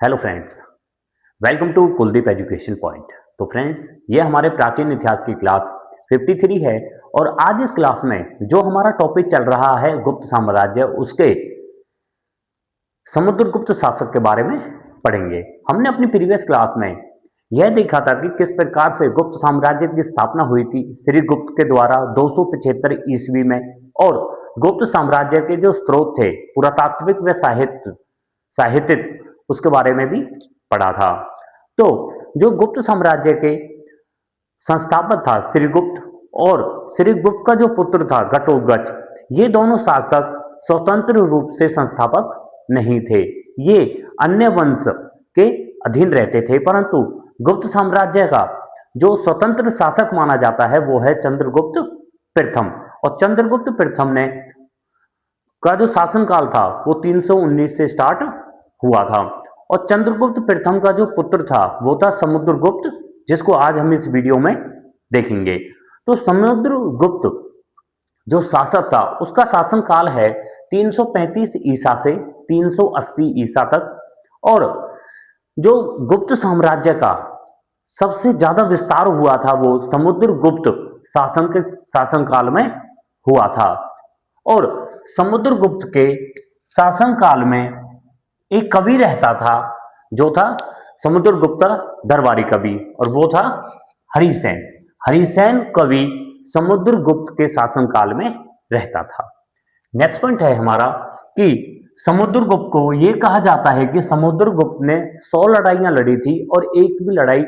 Hello friends, welcome to Kuldeep education point. तो friends, ये हमारे प्राचीन इतिहास की क्लास 53 है और आज इस क्लास में जो हमारा टॉपिक चल रहा है गुप्त साम्राज्य, उसके समुद्रगुप्त शासक के बारे में पढ़ेंगे। हमने अपनी प्रीवियस क्लास में यह देखा था कि किस प्रकार से गुप्त साम्राज्य की स्थापना हुई थी श्रीगुप्त के द्वारा 275 ईस्वी में, और गुप्त साम्राज्य के जो स्रोत थे पुरातात्विक व साहित्यिक, उसके बारे में भी पढ़ा था। तो जो गुप्त साम्राज्य के संस्थापक था श्रीगुप्त, और श्रीगुप्त का जो पुत्र था घटोत्कच, ये दोनों शासक स्वतंत्र रूप से संस्थापक नहीं थे, ये अन्य वंश के अधीन रहते थे। परंतु गुप्त साम्राज्य का जो स्वतंत्र शासक माना जाता है वो है चंद्रगुप्त प्रथम, और चंद्रगुप्त प्रथम ने का जो शासनकाल था वो 319 से स्टार्ट हुआ था। और चंद्रगुप्त प्रथम का जो पुत्र था वो था समुद्रगुप्त, जिसको आज हम इस वीडियो में देखेंगे। तो समुद्रगुप्त जो शासक था उसका शासनकाल है 335 ईसा से 380 ईसा तक, और जो गुप्त साम्राज्य का सबसे ज्यादा विस्तार हुआ था वो समुद्रगुप्त शासनकाल में हुआ था। और समुद्रगुप्त के शासनकाल में एक कवि रहता था जो था समुद्रगुप्त दरबारी कवि, और वो था हरिसेन। हरिसेन कवि समुद्रगुप्त के शासनकाल में रहता था। नेक्स्ट पॉइंट है हमारा कि समुद्रगुप्त को यह कहा जाता है कि समुद्रगुप्त ने 100 लड़ाइयां लड़ी थी और एक भी लड़ाई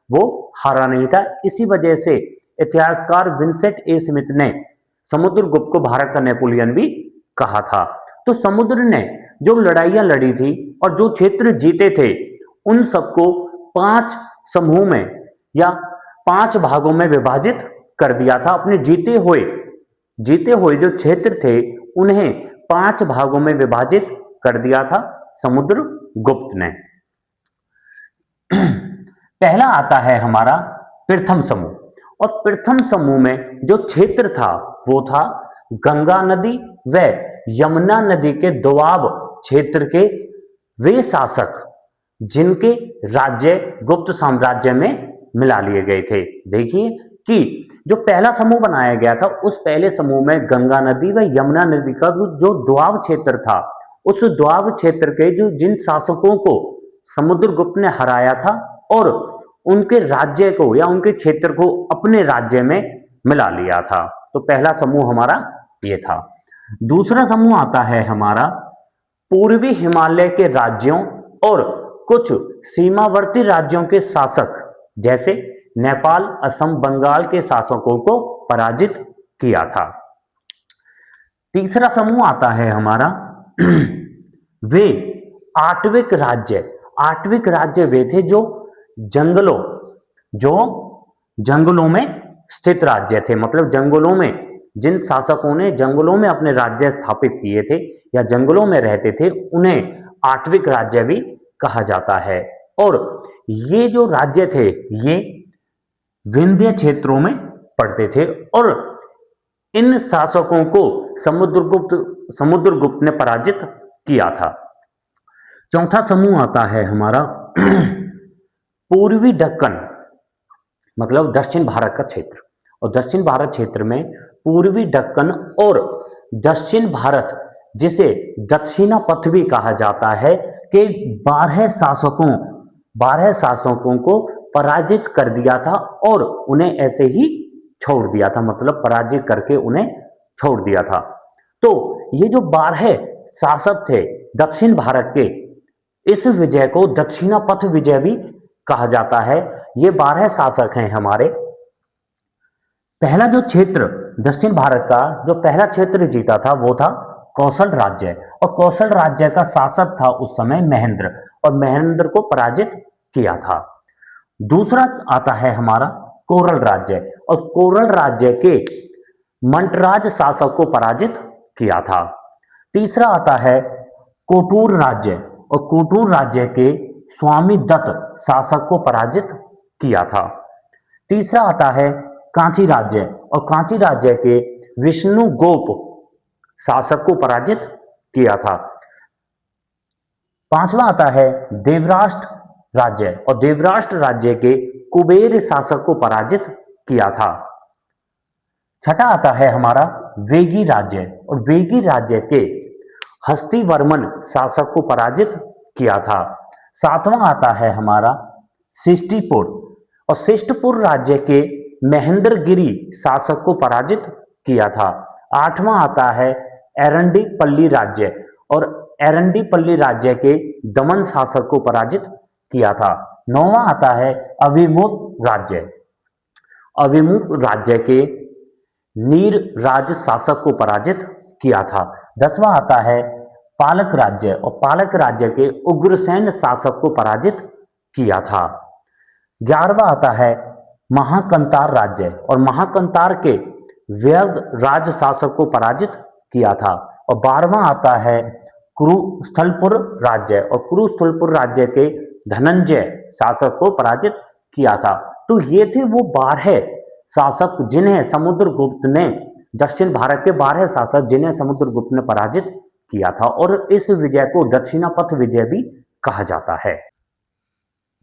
वो हारा नहीं था। इसी वजह से इतिहासकार विंसेंट ए स्मिथ ने समुद्रगुप्त को भारत का नेपोलियन भी कहा था। तो समुद्र ने जो लड़ाइयां लड़ी थी और जो क्षेत्र जीते थे उन सबको 5 समूह में या 5 भागों में विभाजित कर दिया था। अपने जीते हुए जो क्षेत्र थे उन्हें 5 भागों में विभाजित कर दिया था समुद्रगुप्त ने। पहला आता है हमारा प्रथम समूह, और प्रथम समूह में जो क्षेत्र था वो था गंगा नदी व यमुना नदी के दोआब क्षेत्र के वे शासक जिनके राज्य गुप्त साम्राज्य में मिला लिए गए थे। देखिए कि जो पहला समूह बनाया गया था उस पहले समूह में गंगा नदी व यमुना नदी का जो दोआब क्षेत्र था, उस दोआब क्षेत्र के जो जिन शासकों को समुद्रगुप्त ने हराया था और उनके राज्य को या उनके क्षेत्र को अपने राज्य में मिला लिया था। तो पहला समूह हमारा ये था। दूसरा समूह आता है हमारा पूर्वी हिमालय के राज्यों और कुछ सीमावर्ती राज्यों के शासक, जैसे नेपाल, असम, बंगाल के शासकों को पराजित किया था। तीसरा समूह आता है हमारा वे आठविक राज्य वे थे जो जंगलों में स्थित राज्य थे। मतलब जंगलों में जिन शासकों ने जंगलों में अपने राज्य स्थापित किए थे या जंगलों में रहते थे उन्हें आठविक राज्य भी कहा जाता है। और ये जो राज्य थे ये विंध्य क्षेत्रों में पड़ते थे, और इन शासकों को समुद्रगुप्त ने पराजित किया था। चौथा समूह आता है हमारा पूर्वी दक्कन, मतलब दक्षिण भारत का क्षेत्र, और दक्षिण भारत क्षेत्र में पूर्वी दक्कन और दक्षिण भारत, जिसे दक्षिणापथ भी कहा जाता है, के 12 शासकों को पराजित कर दिया था और उन्हें ऐसे ही छोड़ दिया था। मतलब पराजित करके उन्हें छोड़ दिया था। तो ये जो 12 शासक थे दक्षिण भारत के, इस विजय को दक्षिणापथ विजय भी कहा जाता है। ये 12 शासक हैं हमारे। पहला जो क्षेत्र दक्षिण भारत का जो पहला क्षेत्र जीता था वो था कौशल राज्य, और कौशल राज्य का शासक था उस समय महेंद्र, और महेंद्र को पराजित किया था। दूसरा आता है हमारा कोरल राज्य, और कोरल राज्य के मंटराज शासक को पराजित किया था। तीसरा आता है कोटूर राज्य, और कोटूर राज्य के स्वामी दत्त शासक को पराजित किया था। तीसरा आता है कांची राज्य, और कांची राज्य के विष्णुगोप शासक को पराजित किया था। पांचवा आता है देवराष्ट्र राज्य, और देवराष्ट्र राज्य के कुबेर शासक को पराजित किया था। छठा आता है हमारा वेगी राज्य, और वेगी राज्य के हस्तिवर्मन शासक को पराजित किया था। सातवां आता है हमारा सिष्टिपुर, और सिष्टपुर राज्य के महेंद्रगिरी शासक को पराजित किया था। आठवां आता है एरंडीपल्ली राज्य, और एरंडीपल्ली राज्य के दमन शासक को पराजित किया था। नौवां आता है अभिमुख राज्य, अभिमुख राज्य के नीर राज शासक को पराजित किया था। 10वां आता है पालक राज्य, और पालक राज्य के उग्रसेन शासक को पराजित किया था। 11वां आता है महाकंतार राज्य, और महाकंतार के व्यग राज शासक को पराजित किया था। और 12वां आता है कुरुस्थलपुर राज्य, और कुरुस्थलपुर राज्य के धनंजय शासक को पराजित किया था। तो ये थे वो 12 शासक जिन्हें समुद्रगुप्त ने, दक्षिण भारत के 12 शासक जिन्हें समुद्रगुप्त ने पराजित किया था, और इस विजय को दक्षिणापथ विजय भी कहा जाता है।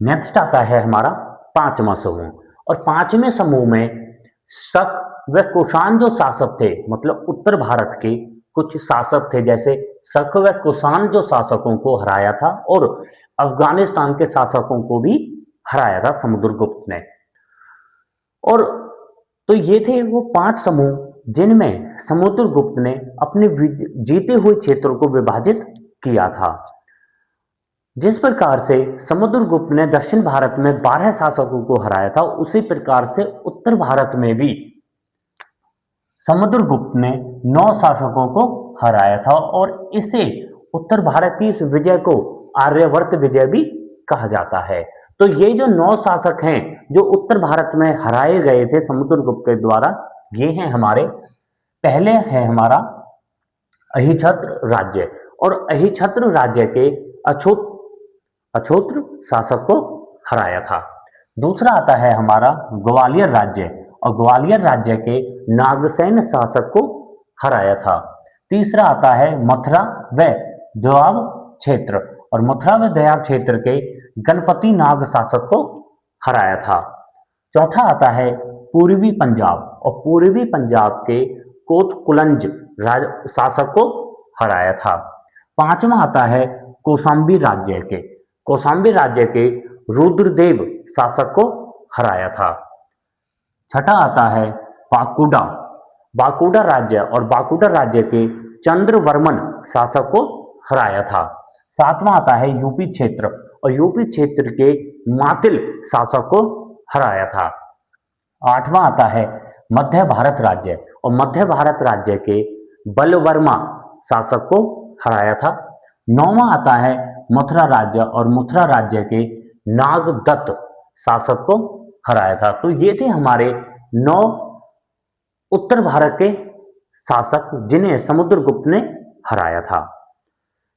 नेक्स्ट आता है हमारा पांचवा समूह, और पांचवें समूह में शक व कुषाण जो शासक थे, मतलब उत्तर भारत के कुछ शासक थे, जैसे शक व कुषाण जो शासकों को हराया था, और अफगानिस्तान के शासकों को भी हराया था समुद्रगुप्त ने। और तो ये थे वो 5 समूह जिनमें समुद्रगुप्त ने अपने जीते हुए क्षेत्रों को विभाजित किया था। जिस प्रकार से समुद्रगुप्त ने दक्षिण भारत में 12 शासकों को हराया था, उसी प्रकार से उत्तर भारत में भी समुद्रगुप्त ने 9 शासकों को हराया था, और इसे उत्तर भारत की इस विजय को आर्यवर्त विजय भी कहा जाता है। तो ये जो 9 शासक हैं जो उत्तर भारत में हराए गए थे समुद्रगुप्त के द्वारा, ये हैं हमारे, पहले है हमारा अहिछत्र राज्य, और अहिछत्र राज्य के अछोत्र शासक को हराया था। दूसरा आता है हमारा ग्वालियर राज्य, और ग्वालियर राज्य के नागसेन शासक को हराया था। तीसरा आता है मथुरा व दोआब क्षेत्र, और मथुरा व दोआब क्षेत्र के गणपति नाग शासक को हराया था। चौथा आता है पूर्वी पंजाब, और पूर्वी पंजाब के कोतकुलंज शासक को हराया था। पांचवा आता है कौशांबी राज्य के, कौशांबी राज्य के रुद्रदेव शासक को हराया था। छठा आता है बाकुड़ा, बाकुड़ा राज्य, और बाकुड़ा राज्य के चंद्रवर्मन शासक को हराया था। सातवां आता है यूपी क्षेत्र, और यूपी क्षेत्र के मातिल शासक को हराया था। आठवां आता है मध्य भारत राज्य, और मध्य भारत राज्य के बलवर्मा शासक को हराया था। नौवां आता है मथुरा राज्य, और मथुरा राज्य के नागदत्त शासक को हराया था। तो ये थे हमारे 9 उत्तर भारत के शासक जिन्हें समुद्रगुप्त ने हराया था।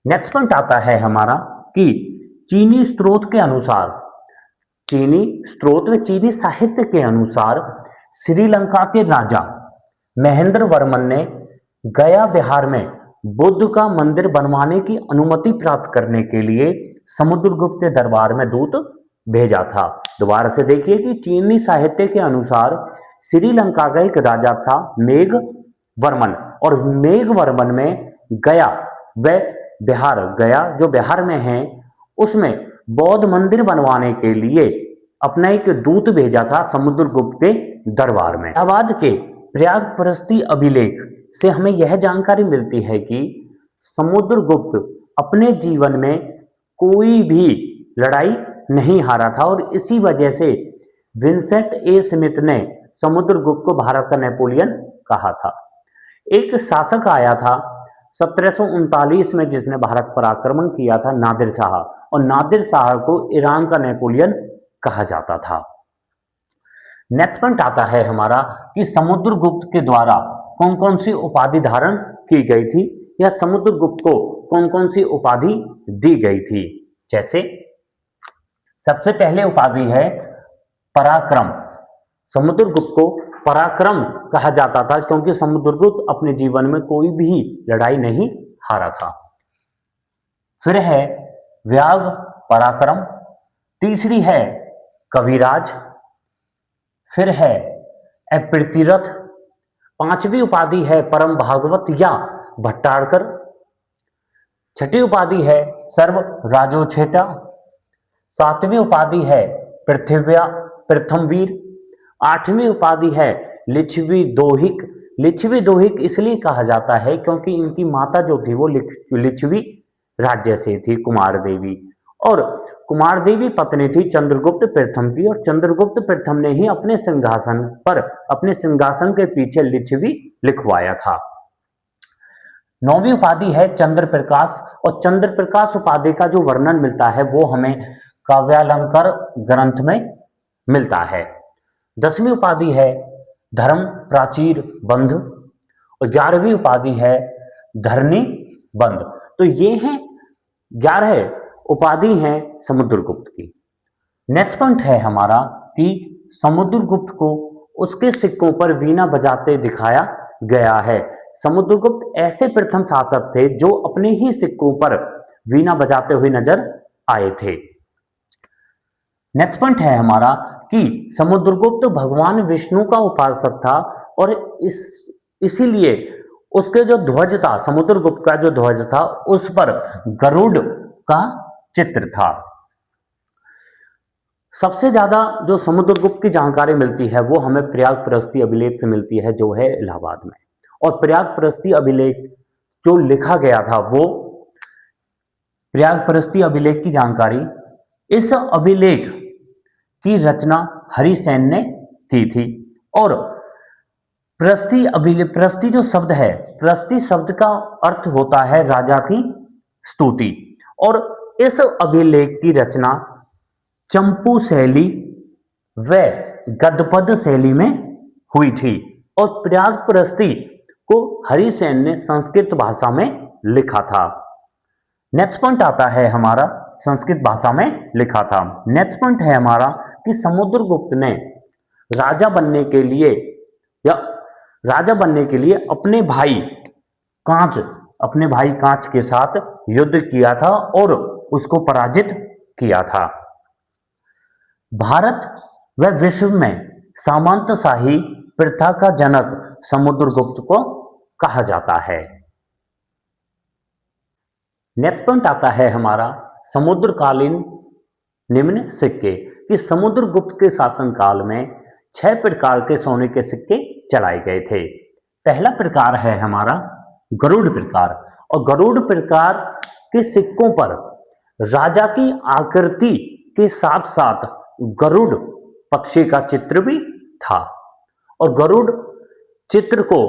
नेक्स्ट पॉइंट आता है हमारा कि चीनी स्रोत के अनुसार, चीनी स्रोत व चीनी साहित्य के अनुसार श्रीलंका के राजा महेंद्र वर्मन ने गया बिहार में बुद्ध का मंदिर बनवाने की अनुमति प्राप्त करने के लिए समुद्रगुप्त के दरबार में दूत भेजा था। दोबारा से देखिए कि चीनी साहित्य के अनुसार श्रीलंका का एक राजा था मेघवर्मन, और मेघवर्मन में गया व बिहार, गया जो बिहार में है, उसमें बौद्ध मंदिर बनवाने के लिए अपना एक दूत भेजा था समुद्रगुप्त के दरबार में। इलाहाबाद के प्रयागप्रस्ती अभिलेख से हमें यह जानकारी मिलती है कि समुद्रगुप्त अपने जीवन में कोई भी लड़ाई नहीं हारा था, और इसी वजह से विंसेंट ए स्मिथ ने समुद्रगुप्त को भारत का नेपोलियन कहा था। एक शासक आया था 1739 में जिसने भारत पर आक्रमण किया था, नादिर शाह, और नादिर शाह को ईरान का नेपोलियन कहा जाता था। नेक्स्ट पॉइंट आता है हमारा कि समुद्रगुप्त के द्वारा कौन कौन सी उपाधि धारण की गई थी, या समुद्रगुप्त को कौन कौन सी उपाधि दी गई थी। जैसे सबसे पहले उपाधि है पराक्रम। समुद्रगुप्त को पराक्रम कहा जाता था क्योंकि समुद्रगुप्त अपने जीवन में कोई भी लड़ाई नहीं हारा था। फिर है व्याग पराक्रम, तीसरी है कविराज, फिर है अप्रीतिरथ, पांचवी उपाधि है परम भागवत या भट्टारकर, छठी उपाधि है सर्व राजोछेटा, सातवीं उपाधि है पृथ्व्या प्रथमवीर, आठवीं उपाधि है लिच्छवी दोहिक। लिच्छवी दोहिक इसलिए कहा जाता है क्योंकि इनकी माता जो थी वो लिच्छवी राज्य से थी, कुमार देवी, और कुमार देवी पत्नी थी चंद्रगुप्त प्रथम की, और चंद्रगुप्त प्रथम ने ही अपने सिंहासन पर, अपने सिंहासन के पीछे लिच्छवी लिखवाया था। नौवीं उपाधि है चंद्र प्रकाश, और चंद्र प्रकाश उपाधि का जो वर्णन मिलता है वो हमें काव्यालंकार ग्रंथ में मिलता है। 10वीं उपाधि है धर्म प्राचीर बंध, और 11वीं उपाधि है धरनी बंध। तो ये हैं 11 उपाधि हैं समुद्रगुप्त की। नेक्स्ट पॉइंट है हमारा कि समुद्रगुप्त को उसके सिक्कों पर वीणा बजाते दिखाया गया है। समुद्रगुप्त ऐसे प्रथम शासक थे जो अपने ही सिक्कों पर वीणा बजाते हुए नजर आए थे। नेक्स्ट पॉइंट है हमारा कि समुद्रगुप्त भगवान विष्णु का उपासक था, और इसीलिए उसके जो ध्वज था, समुद्रगुप्त का जो ध्वज था उस पर गरुड़ का चित्र था। सबसे ज्यादा जो समुद्रगुप्त की जानकारी मिलती है वो हमें प्रयागप्रस्ती अभिलेख से मिलती है जो है इलाहाबाद में, और प्रयागप्रस्ती अभिलेख जो लिखा गया था वो प्रयागप्रस्ती अभिलेख की जानकारी, इस अभिलेख की रचना हरिसेन ने की थी। और प्रस्ती जो शब्द है, प्रस्ती शब्द का अर्थ होता है राजा की स्तुति, और इस अभिलेख की रचना चंपू शैली व गद्यपद शैली में हुई थी, और प्रयागप्रस्ती को हरिसेन ने संस्कृत भाषा में लिखा था। नेक्स्ट पॉइंट आता है हमारा संस्कृत भाषा में लिखा था। नेक्स्ट पॉइंट है हमारा कि समुद्रगुप्त ने राजा बनने के लिए अपने भाई कांच के साथ युद्ध किया था और उसको पराजित किया था। भारत व विश्व में सामंतशाही प्रथा का जनक समुद्रगुप्त को कहा जाता है। नेक्स्ट पॉइंट आता है हमारा समुद्रकालीन निम्न सिक्के, कि समुद्रगुप्त के शासनकाल में 6 प्रकार के सोने के सिक्के चलाए गए थे। पहला प्रकार है हमारा गरुड़ प्रकार, और गरुड़ प्रकार के सिक्कों पर राजा की आकृति के साथ साथ गरुड़ पक्षी का चित्र भी था, और गरुड़ चित्र को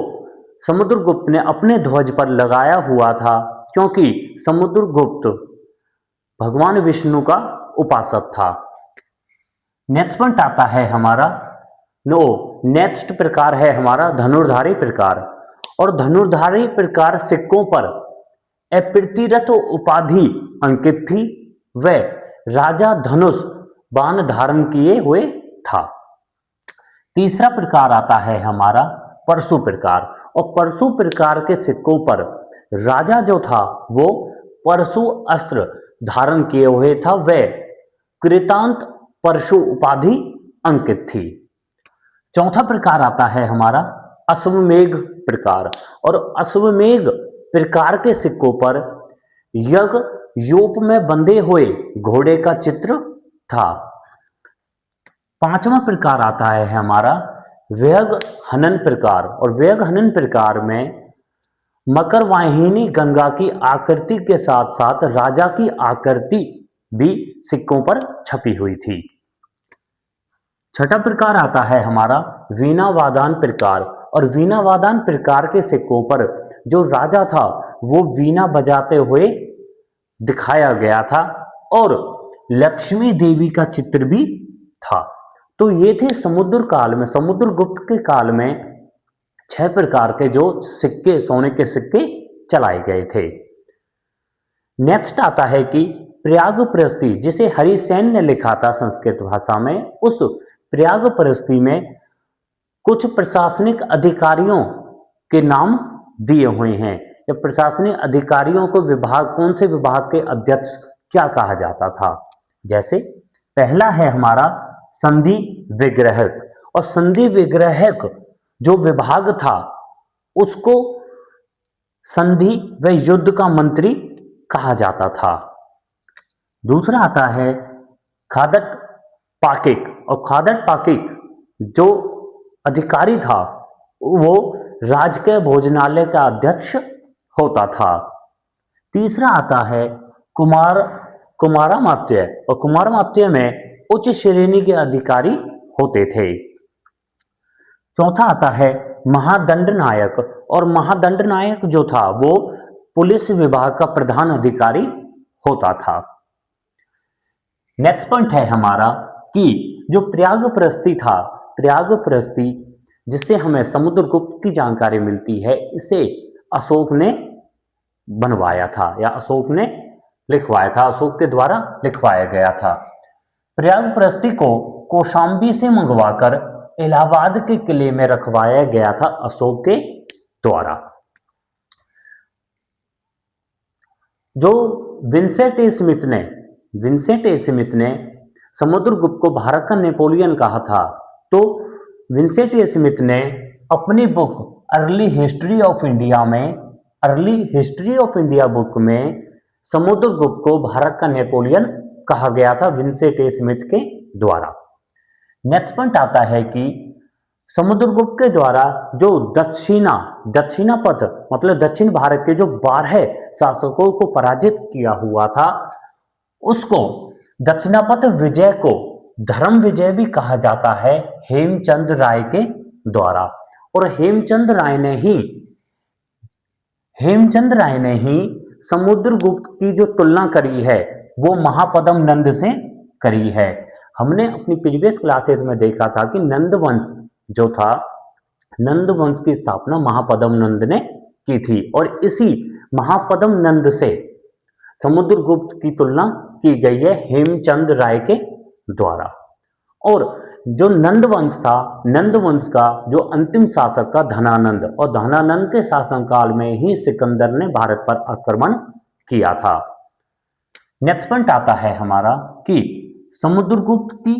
समुद्रगुप्त ने अपने ध्वज पर लगाया हुआ था क्योंकि समुद्रगुप्त भगवान विष्णु का उपासक था। नेक्स्ट पॉइंट आता है हमारा नेक्स्ट प्रकार है हमारा धनुर्धारी प्रकार, और धनुर्धारी प्रकार सिक्कों पर अप्रीतिरथ उपाधि अंकित थी व राजा धनुष बाण धारण किए हुए था। तीसरा प्रकार आता है हमारा परशु प्रकार, और परशु प्रकार के सिक्कों पर राजा जो था वो परशु अस्त्र धारण किए हुए था व कृतांत परशु उपाधि अंकित थी। चौथा प्रकार आता है हमारा अश्वमेघ प्रकार, और अश्वमेघ प्रकार के सिक्कों पर यज्ञ यूप में बंधे हुए घोड़े का चित्र था। पांचवा प्रकार आता है हमारा व्यग हनन प्रकार, और व्यग हनन प्रकार में मकर वाहिनी गंगा की आकृति के साथ साथ राजा की आकृति भी सिक्कों पर छपी हुई थी। छठा प्रकार आता है हमारा वीणा वादन प्रकार, और वीणा वादन प्रकार के सिक्कों पर जो राजा था वो वीणा बजाते हुए दिखाया गया था और लक्ष्मी देवी का चित्र भी था। तो ये थे समुद्र काल में, समुद्रगुप्त के काल में 6 प्रकार के जो सिक्के, सोने के सिक्के चलाए गए थे। नेक्स्ट आता है कि प्रयागप्रस्ती, जिसे हरिसेन ने लिखा था संस्कृत भाषा में, उस प्रयागप्रस्ती में कुछ प्रशासनिक अधिकारियों के नाम दिए हुए हैं। या प्रशासनिक अधिकारियों को विभाग, कौन से विभाग के अध्यक्ष क्या कहा जाता था। जैसे पहला है हमारा संधि विग्रहक, और संधि विग्रहक जो विभाग था उसको संधि व युद्ध का मंत्री कहा जाता था। दूसरा आता है खादट पाकिक, और खादट पाकिक जो अधिकारी था वो राजकीय भोजनालय का अध्यक्ष होता था। तीसरा आता है कुमार कुमारामात्य, और कुमारामात्य में उच्च श्रेणी के अधिकारी होते थे। चौथा आता है महादंड नायक, और महादंड नायक जो था वो पुलिस विभाग का प्रधान अधिकारी होता था। नेक्स्ट पॉइंट है हमारा कि जो प्रयागप्रस्ती था, प्रयागप्रस्ती जिससे हमें समुद्रगुप्त की जानकारी मिलती है, इसे अशोक ने बनवाया था या अशोक ने लिखवाया था, अशोक के द्वारा लिखवाया गया था। प्रयागप्रस्ती को कौशाम्बी से मंगवाकर इलाहाबाद के किले में रखवाया गया था अशोक के द्वारा। जो विंसेंट ए स्मिथ ने समुद्रगुप्त को भारत का नेपोलियन कहा था, तो विंसेंट ए स्मिथ ने अपनी book early history of India book में समुद्रगुप्त को भारत का नेपोलियन कहा गया था विंसेंट ए स्मिथ के द्वारा। नेक्स्ट पॉइंट आता है कि समुद्रगुप्त के द्वारा जो दक्षिणा पथ मतलब दक्षिण भारत के जो 12 शासकों को पराजित किया हुआ था, उसको दक्षिणापथ विजय को धर्म विजय भी कहा जाता है हेमचंद राय के द्वारा। और हेमचंद राय ने ही समुद्रगुप्त की जो तुलना करी है वो महापद्म नंद से करी है। हमने अपनी प्रीवियस क्लासेज में देखा था कि नंदवंश जो था, नंदवंश की स्थापना महापद्म नंद ने की थी, और इसी महापद्म नंद से समुद्रगुप्त की तुलना की गई है हेमचंद राय के द्वारा। और जो नंदवंश था, नंदवंश का जो अंतिम शासक था धनानंद, और धनानंद के शासनकाल में ही सिकंदर ने भारत पर आक्रमण किया था। नेक्स्ट पॉइंट आता है हमारा कि समुद्रगुप्त की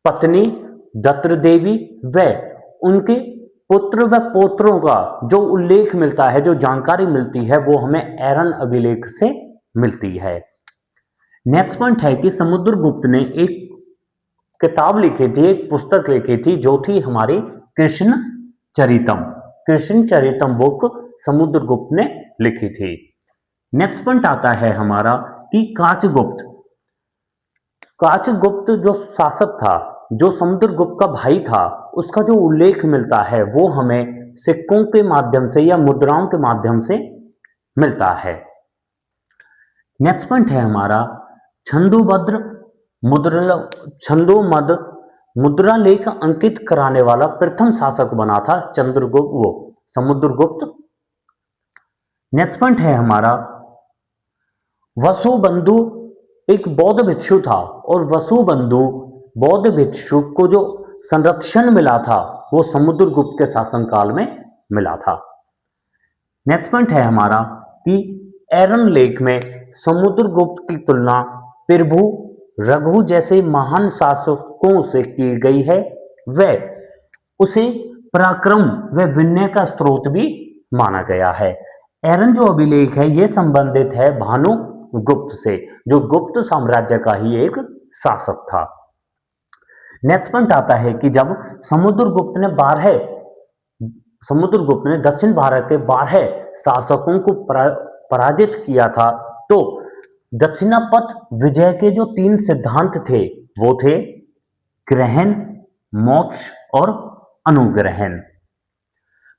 पत्नी दत्र देवी व उनके पुत्र व पौत्रों का जो उल्लेख मिलता है, जो जानकारी मिलती है, वो हमें एरन अभिलेख से मिलती है। नेक्स्ट पॉइंट है कि समुद्रगुप्त ने एक किताब लिखी थी, एक पुस्तक लिखी थी, जो थी हमारी कृष्ण चरितम बुक समुद्रगुप्त ने लिखी थी। नेक्स्ट पॉइंट आता है हमारा कि काचगुप्त जो शासक था, जो समुद्रगुप्त का भाई था, उसका जो उल्लेख मिलता है वो हमें सिक्कों के माध्यम से या मुद्राओं के माध्यम से मिलता है। नेक्स्ट पॉइंट है हमारा छंदोमद मुद्रा लेख अंकित कराने वाला प्रथम शासक बना था समुद्रगुप्त। नेक्स्ट पॉइंट है हमारा वसुबंधु एक बौद्ध भिक्षु था, और वसुबंधु बौद्ध भिक्षु को जो संरक्षण मिला था वो समुद्रगुप्त के शासनकाल में मिला था। नेक्स्ट पॉइंट है हमारा कि एरन लेख में समुद्रगुप्त की तुलना प्रभु रघु जैसे महान शासकों से की गई है, व उसे पराक्रम व विनय का स्रोत भी माना गया है। एरन जो अभिलेख है ये संबंधित है भानुगुप्त से, जो गुप्त साम्राज्य का ही एक शासक था। नेक्स्ट पॉइंट आता है कि जब समुद्रगुप्त ने दक्षिण भारत के 12 शासकों को पराजित किया था, तो दक्षिणापथ विजय के जो 3 सिद्धांत थे वो थे ग्रहण, मोक्ष और अनुग्रहण।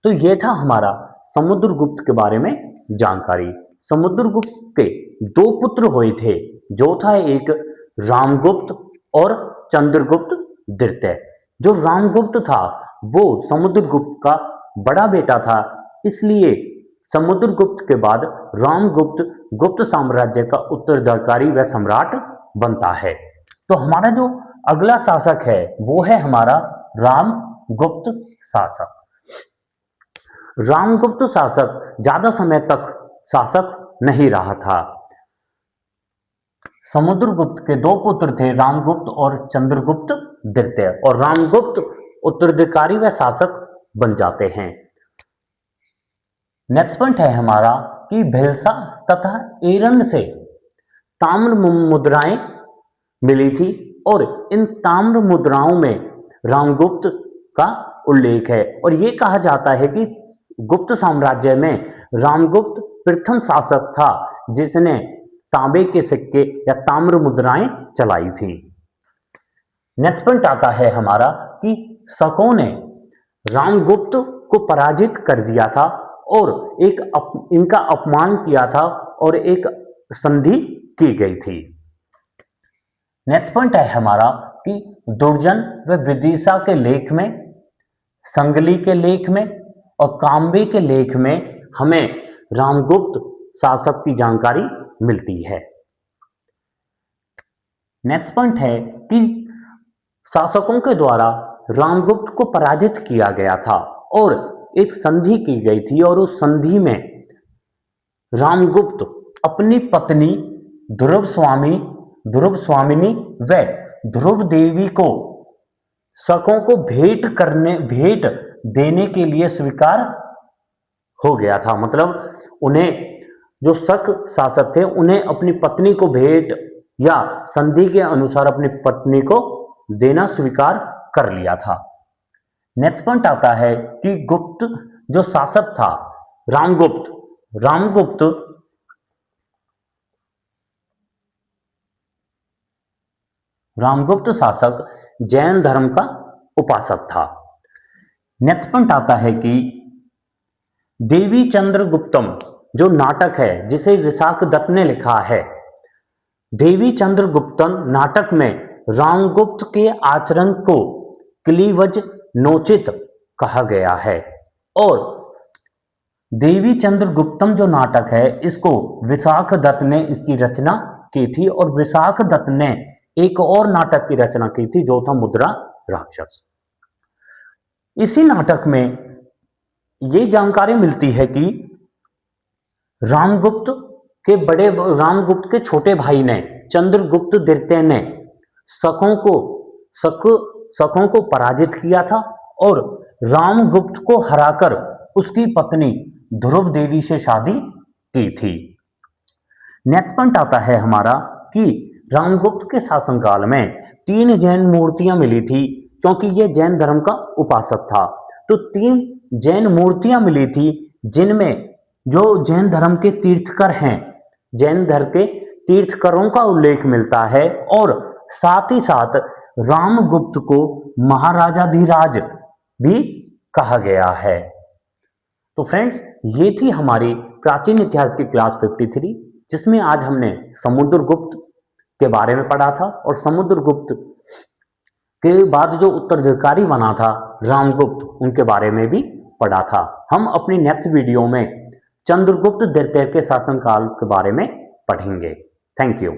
तो ये था हमारा समुद्रगुप्त के बारे में जानकारी। समुद्रगुप्त के 2 पुत्र हुए थे, जो था एक रामगुप्त और चंद्रगुप्त द्वितीय। जो रामगुप्त था वो समुद्रगुप्त का बड़ा बेटा था, इसलिए समुद्रगुप्त के बाद रामगुप्त गुप्त साम्राज्य का उत्तराधिकारी व सम्राट बनता है। तो हमारा जो अगला शासक है वो है हमारा रामगुप्त शासक। रामगुप्त शासक ज्यादा समय तक शासक नहीं रहा था। समुद्रगुप्त के दो पुत्र थे, रामगुप्त और चंद्रगुप्त द्वितीय, और रामगुप्त उत्तराधिकारी व शासक बन जाते हैं। नेक्स्ट पॉइंट है हमारा कि भिलसा तथा एरन से ताम्र मुद्राएं मिली थी और इन ताम्र मुद्राओं में रामगुप्त का उल्लेख है, और यह कहा जाता है कि गुप्त साम्राज्य में रामगुप्त प्रथम शासक था जिसने तांबे के सिक्के या ताम्र मुद्राएं चलाई थी। नेक्स्ट पॉइंट आता है हमारा कि शकों ने रामगुप्त को पराजित कर दिया था और इनका अपमान किया था और एक संधि की गई थी। नेक्स्ट पॉइंट है हमारा कि दुर्जन व विदिशा के लेख में, संगली के लेख में और काम्बे के लेख में हमें रामगुप्त शासक की जानकारी मिलती है। नेक्स्ट पॉइंट है कि शासकों के द्वारा रामगुप्त को पराजित किया गया था और एक संधि की गई थी, और उस संधि में रामगुप्त अपनी पत्नी ध्रुव स्वामिनी व ध्रुव देवी को शकों को भेंट देने के लिए स्वीकार हो गया था। मतलब उन्हें, जो शक शासक थे, उन्हें अपनी पत्नी को भेंट या संधि के अनुसार अपनी पत्नी को देना स्वीकार कर लिया था। नेक्स्ट पॉइंट आता है कि गुप्त जो शासक था रामगुप्त शासक जैन धर्म का उपासक था। नेक्स्ट पॉइंट आता है कि देवी चंद्रगुप्तम जो नाटक है जिसे विशाख दत्त ने लिखा है, देवी चंद्रगुप्तम नाटक में रामगुप्त के आचरण को क्लीवज नोचित कहा गया है, और देवी चंद्रगुप्तम जो नाटक है इसको विशाख दत्त ने इसकी रचना की थी, और विशाख दत्त ने एक और नाटक की रचना की थी जो था मुद्रा राक्षस। इसी नाटक में ये जानकारी मिलती है कि रामगुप्त के छोटे भाई ने, चंद्रगुप्त द्वितीय ने शकों को पराजित किया था और रामगुप्त को हराकर उसकी पत्नी ध्रुव देवी से शादी की थी। नेक्स्ट पॉइंट आता है हमारा कि रामगुप्त के शासनकाल में 3 जैन मूर्तियां मिली थी, क्योंकि यह जैन धर्म का उपासक था। तो 3 जैन मूर्तियां मिली थी जिनमें जो जैन धर्म के तीर्थकर हैं, जैन धर्म के तीर्थकरों का उल्लेख मिलता है, और साथ ही साथ रामगुप्त को महाराजाधिराज भी कहा गया है। तो फ्रेंड्स, ये थी हमारी प्राचीन इतिहास की क्लास 53, जिसमें आज हमने समुद्रगुप्त के बारे में पढ़ा था, और समुद्रगुप्त के बाद जो उत्तराधिकारी बना था रामगुप्त, उनके बारे में भी पढ़ा था। हम अपनी नेक्स्ट वीडियो में चंद्रगुप्त द्वितीय के शासनकाल के बारे में पढ़ेंगे। Thank you.